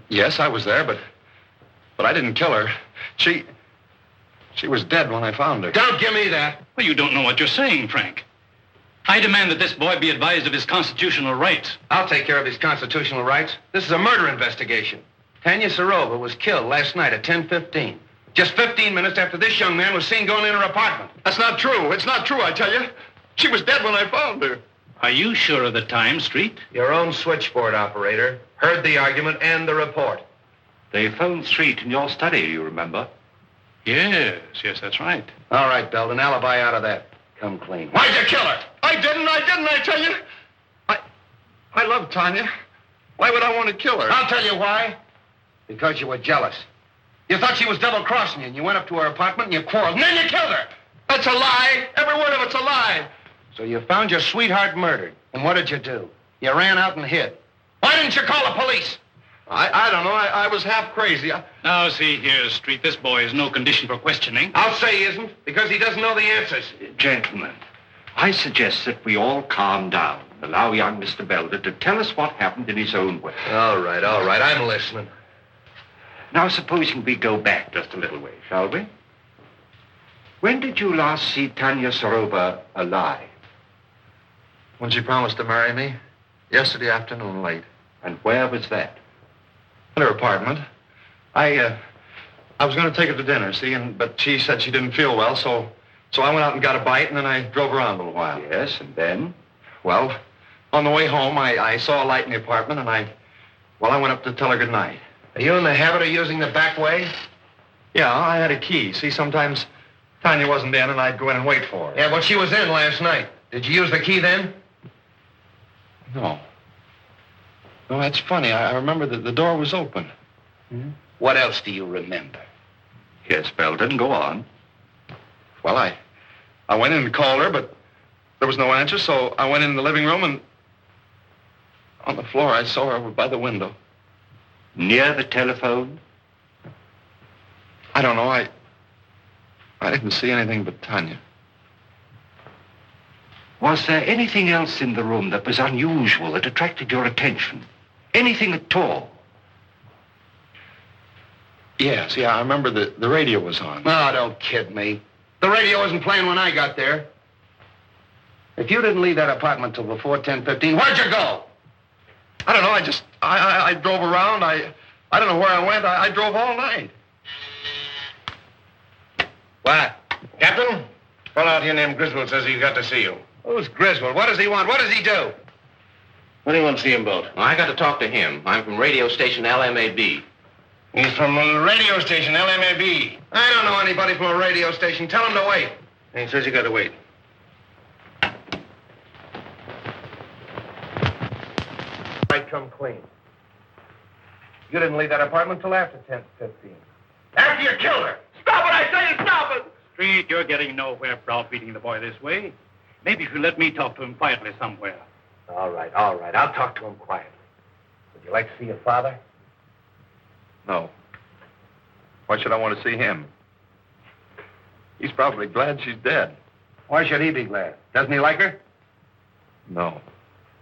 Yes, I was there, but I didn't kill her. She was dead when I found her. Don't give me that. Well, you don't know what you're saying, Frank. I demand that this boy be advised of his constitutional rights. I'll take care of his constitutional rights. This is a murder investigation. Tanya Sarova was killed last night at 10:15. Just 15 minutes after this young man was seen going in her apartment. That's not true. It's not true, I tell you. She was dead when I found her. Are you sure of the time, Street? Your own switchboard operator heard the argument and the report. They phoned Street in your study, you remember? Yes, that's right. All right, Belden, alibi out of that. Come clean. Why'd you kill her? I didn't, I tell you. I love Tanya. Why would I want to kill her? I'll tell you why. Because you were jealous. You thought she was double-crossing you, and you went up to her apartment and you quarreled, and then you killed her. That's a lie. Every word of it's a lie. So you found your sweetheart murdered, and what did you do? You ran out and hid. Why didn't you call the police? I don't know. I was half crazy. Now, see here, Street, this boy is no condition for questioning. I'll say he isn't, because he doesn't know the answers. Gentlemen, I suggest that we all calm down. Allow young Mr. Belden to tell us what happened in his own way. All right. I'm listening. Now, supposing we go back just a little way, shall we? When did you last see Tanya Sarova alive? When she promised to marry me. Yesterday afternoon, late. And where was that? In her apartment. I was going to take her to dinner, but she said she didn't feel well, so I went out and got a bite, and then I drove around a little while. Yes, and then? Well, on the way home, I saw a light in the apartment, and I went up to tell her good night. Are you in the habit of using the back way? Yeah, I had a key. See, sometimes Tanya wasn't in, and I'd go in and wait for her. Yeah, but she was in last night. Did you use the key then? No. No, that's funny. I remember that the door was open. What else do you remember? Yes, Belton, go on. Well, I went in and called her, but there was no answer, so I went in the living room and on the floor I saw her over by the window. Near the telephone? I don't know. I didn't see anything but Tanya. Was there anything else in the room that was unusual, that attracted your attention? Anything at all? Yes, I remember the radio was on. No, don't kid me. The radio wasn't playing when I got there. If you didn't leave that apartment till before 10:15, where'd you go? I don't know. I drove around. I don't know where I went. I drove all night. What? Captain? Fellow out here named Griswold says he's got to see you. Who's Griswold? What does he want? What does he do? What do you want to see him about? Well, I got to talk to him. I'm from radio station LMAB. He's from a radio station, LMAB. I don't know anybody from a radio station. Tell him to wait. He says you got to wait. I'd come clean. You didn't leave that apartment till after 10:15. After you killed her. Stop it, I say, stop it! Street, you're getting nowhere browbeating the boy this way. Maybe you should let me talk to him quietly somewhere. All right. I'll talk to him quietly. Would you like to see your father? No. Why should I want to see him? He's probably glad she's dead. Why should he be glad? Doesn't he like her? No.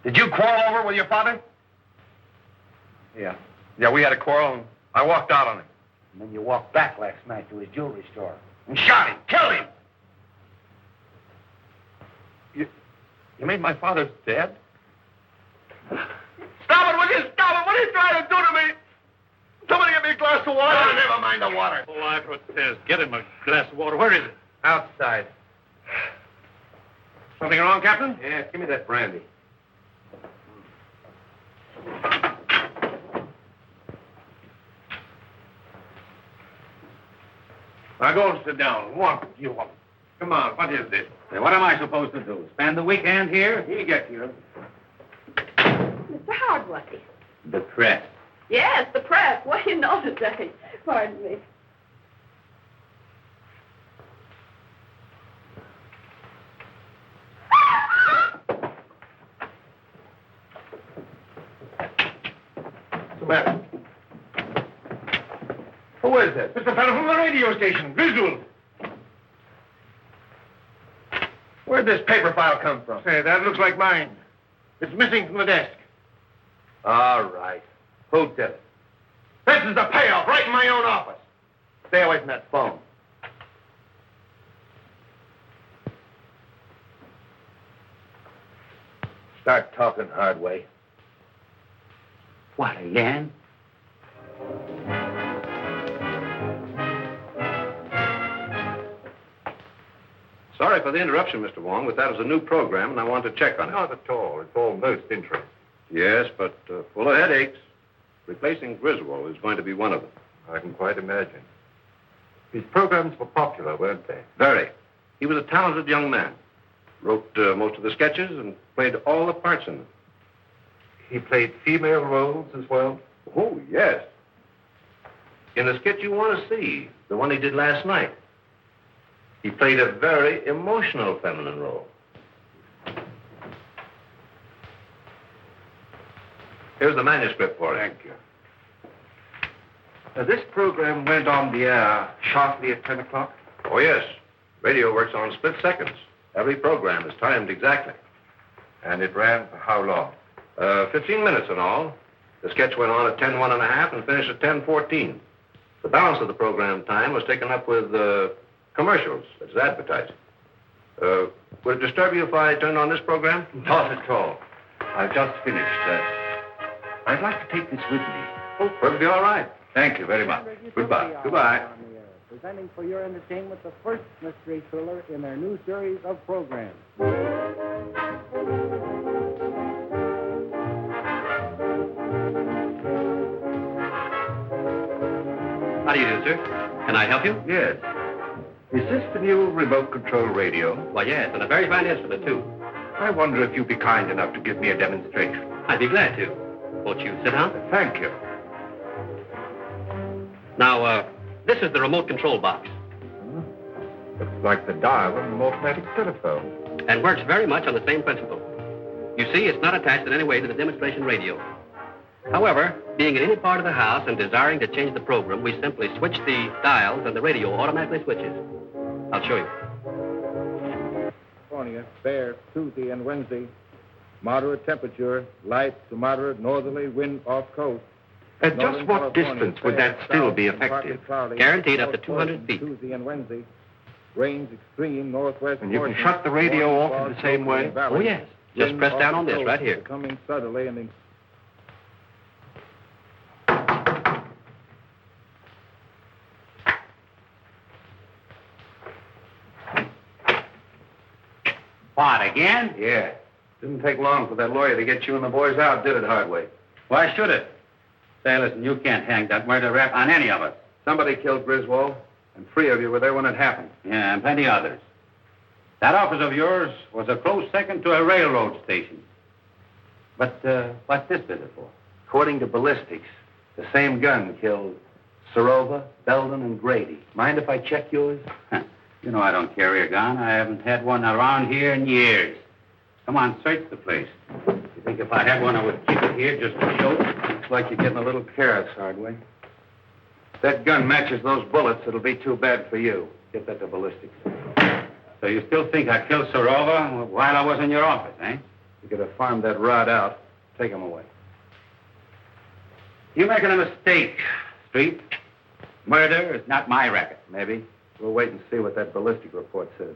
Did you quarrel over with your father? Yeah, we had a quarrel and I walked out on him. And then you walked back last night to his jewelry store and shot him, killed him. You mean my father's dead? Stop it, will you? Stop it! What are you trying to do to me? Somebody get me a glass of water. Oh, never mind the water. Oh, I protest. Get him a glass of water. Where is it? Outside. Something wrong, Captain? Yeah, give me that brandy. Now go and sit down. What do you want? Come on, what is this? Say, what am I supposed to do? Spend the weekend here? He gets you. Mr. Hardway. The press. Yes, the press. What do you know today? Pardon me. What's the matter? Who is this? It's the fellow from the radio station, Griswold. Where'd this paper file come from? Say, that looks like mine. It's missing from the desk. All right. Who did it? This is the payoff, right in my own office. Stay away from that phone. Start talking, Hardway. What, again? Sorry for the interruption, Mr. Wong, but that was a new program, and I want to check on it. Not at all. It's all most interesting. Yes, but full of headaches. Replacing Griswold is going to be one of them. I can quite imagine. His programs were popular, weren't they? Very. He was a talented young man. Wrote most of the sketches and played all the parts in them. He played female roles as well? Oh, yes. In the sketch you want to see, the one he did last night, he played a very emotional feminine role. Here's the manuscript for it. Thank you. This program went on the air sharply at 10 o'clock? Oh, yes. Radio works on split seconds. Every program is timed exactly. And it ran for how long? 15 minutes in all. The sketch went on at 10:01 and finished at 10:14. The balance of the program time was taken up with commercials, such as advertising. Would it disturb you if I turned on this program? Not at all. I've just finished. I'd like to take this with me. Oh, that'll be all right. Thank you very much. Goodbye. Goodbye. Presenting for your entertainment the first mystery thriller in their new series of programs. How do you do, sir? Can I help you? Yes. Is this the new remote control radio? Why, yes, and a very fine instrument, too. I wonder if you'd be kind enough to give me a demonstration. I'd be glad to. Won't you sit down? Thank you. Now, This is the remote control box. Looks like the dial of an automatic telephone. And works very much on the same principle. You see, it's not attached in any way to the demonstration radio. However, being in any part of the house and desiring to change the program, we simply switch the dials and the radio automatically switches. I'll show you. California, fair Tuesday and Wednesday. Moderate temperature, light to moderate northerly wind off coast. At just Northern what California, distance would that fair, still south, be and partly effective? cloudy, Guaranteed up to north 200 feet. Tuesday and Wednesday. Rains extreme northwest. And you can portion, shut the radio morning off in fog the same way? valley. Oh, yes. Just Wind press off down on this coast, right here. Coming southerly and What, again? Yeah. Didn't take long for that lawyer to get you and the boys out, did it, Hardway? Why should it? Say, listen, you can't hang that murder rap on any of us. Somebody killed Griswold, and 3 of you were there when it happened. Yeah, and plenty others. That office of yours was a close second to a railroad station. But what's this visit for? According to ballistics, the same gun killed Serova, Belden, and Grady. Mind if I check yours? You know I don't carry a gun. I haven't had one around here in years. Come on, search the place. You think if I had one, I would keep it here just to show? Looks like you're getting a little careless, Hardway. If that gun matches those bullets, it'll be too bad for you. Get that to ballistics. So you still think I killed Serova while I was in your office, eh? You could have farmed that rod out. Take him away. You're making a mistake, Street. Murder is not my racket. Maybe. We'll wait and see what that ballistic report says.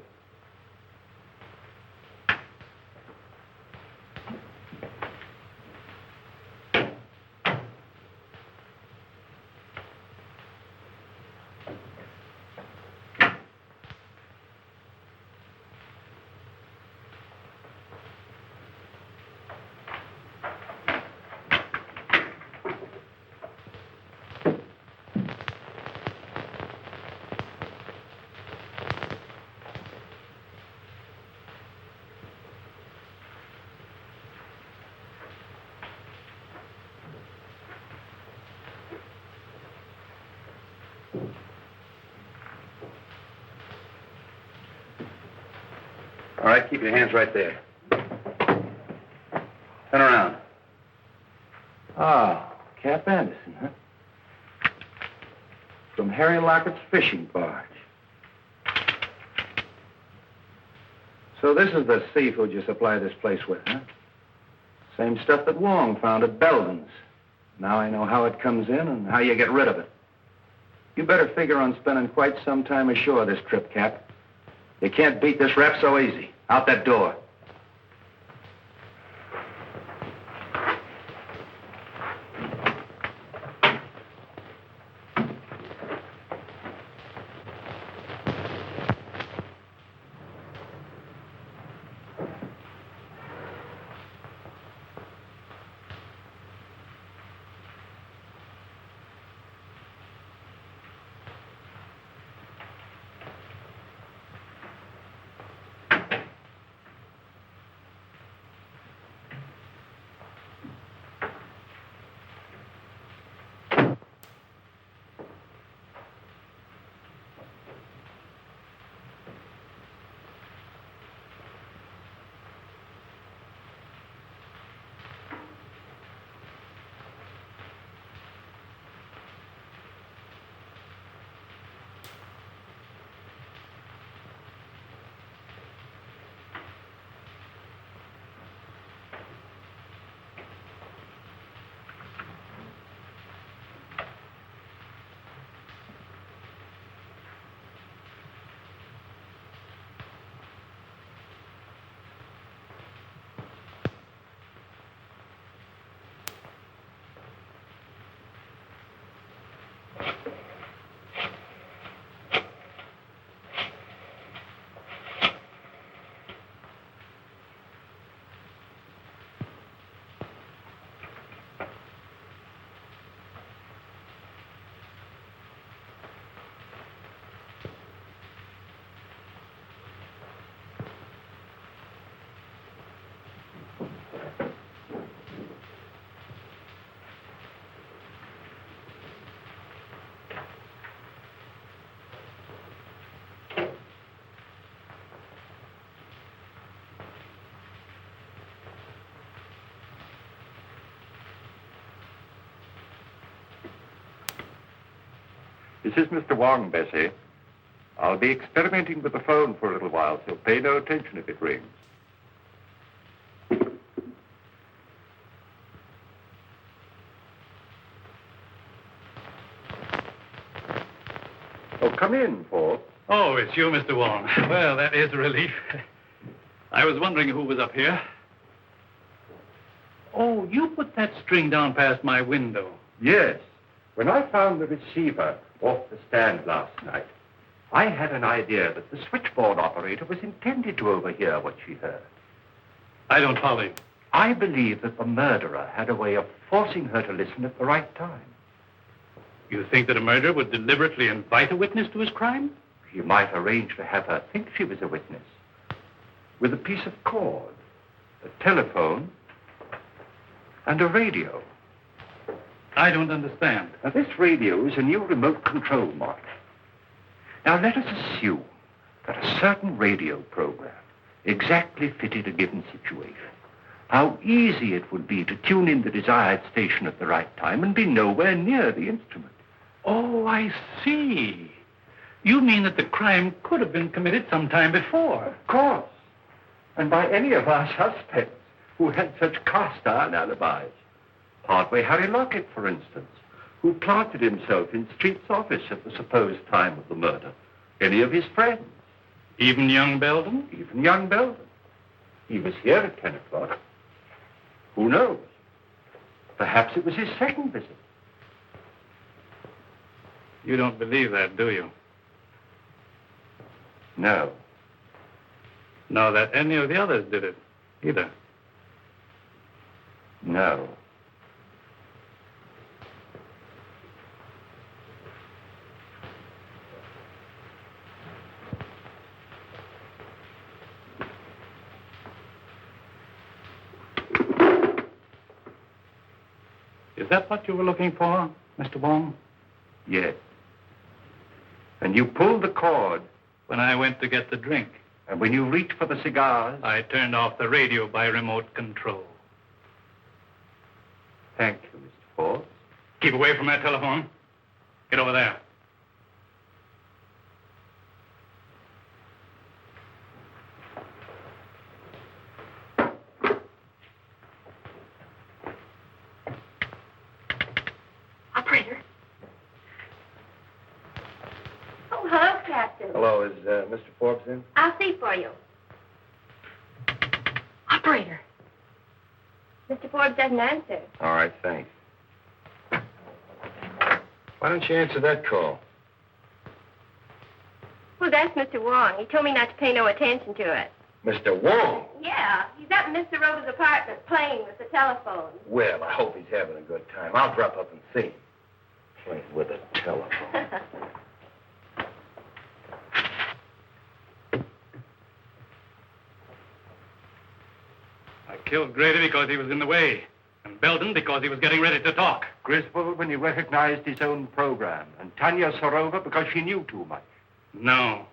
All right, keep your hands right there. Turn around. Ah, Cap Anderson, huh? From Harry Lockett's fishing barge. So this is the seafood you supply this place with, huh? Same stuff that Wong found at Belden's. Now I know how it comes in and how you get rid of it. You better figure on spending quite some time ashore this trip, Cap. You can't beat this rap so easy. Out that door. This is Mr. Wong, Bessie. I'll be experimenting with the phone for a little while, so pay no attention if it rings. Oh, come in, Paul. Oh, it's you, Mr. Wong. Well, that is a relief. I was wondering who was up here. Oh, you put that string down past my window. Yes. When I found the receiver off the stand last night, I had an idea that the switchboard operator was intended to overhear what she heard. I don't follow you. I believe that the murderer had a way of forcing her to listen at the right time. You think that a murderer would deliberately invite a witness to his crime? He might arrange to have her think she was a witness. With a piece of cord, a telephone, and a radio. I don't understand. Now, this radio is a new remote control model. Now, let us assume that a certain radio program exactly fitted a given situation. How easy it would be to tune in the desired station at the right time and be nowhere near the instrument. Oh, I see. You mean that the crime could have been committed some time before? Of course. And by any of our suspects who had such cast-iron alibis. Partway Harry Lockett, for instance, who planted himself in Street's office at the supposed time of the murder. Any of his friends. Even young Belden? Even young Belden. He was here at 10 o'clock. Who knows? Perhaps it was his second visit. You don't believe that, do you? No. Nor that any of the others did it, either. No. Is that what you were looking for, Mr. Wong? Yes. And you pulled the cord. When I went to get the drink. And when you reached for the cigars? I turned off the radio by remote control. Thank you, Mr. Forbes. Keep away from that telephone. Get over there. Operator. Oh, hello, Captain. Hello, is Mr. Forbes in? I'll see for you. Operator. Mr. Forbes doesn't answer. All right, thanks. Why don't you answer that call? Well, that's Mr. Wong. He told me not to pay no attention to it. Mr. Wong? Yeah, he's up in Mr. Rover's apartment playing with the telephone. Well, I hope he's having a good time. I'll drop up and see him. Playing with a telephone. I killed Grady because he was in the way, and Belden because he was getting ready to talk. Griswold when he recognized his own program, and Tanya Sorova because she knew too much. No,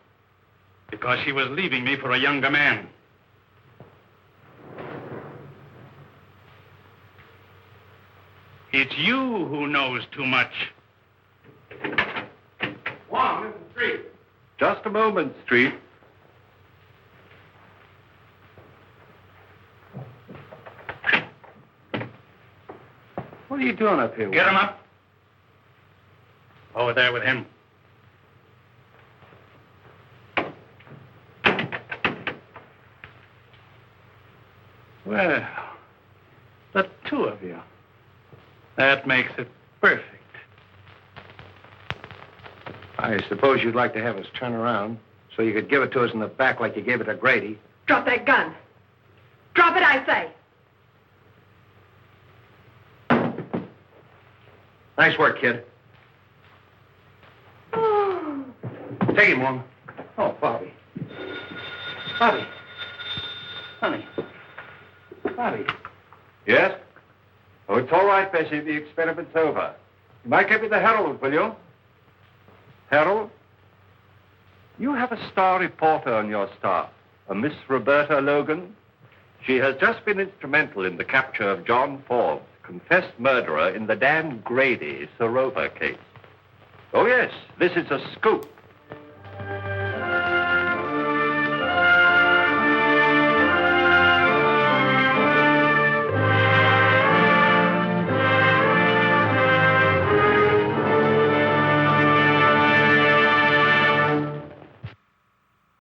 because she was leaving me for a younger man. It's you who knows too much. Wong, this is Street. Just a moment, Street. What are you doing up here? Get him up. Over there with him. Well, the two of you. That makes it perfect. I suppose you'd like to have us turn around so you could give it to us in the back like you gave it to Grady. Drop that gun. Drop it, I say. Nice work, kid. Take him, Wong. Oh, Bobby. Bobby. Honey. Bobby. Yes? Oh, it's all right, Bessie. The experiment's over. You might give me the Herald, will you? Herald? You have a star reporter on your staff, a Miss Roberta Logan. She has just been instrumental in the capture of John Forbes, confessed murderer in the Dan Grady Sorova case. Oh, yes, this is a scoop.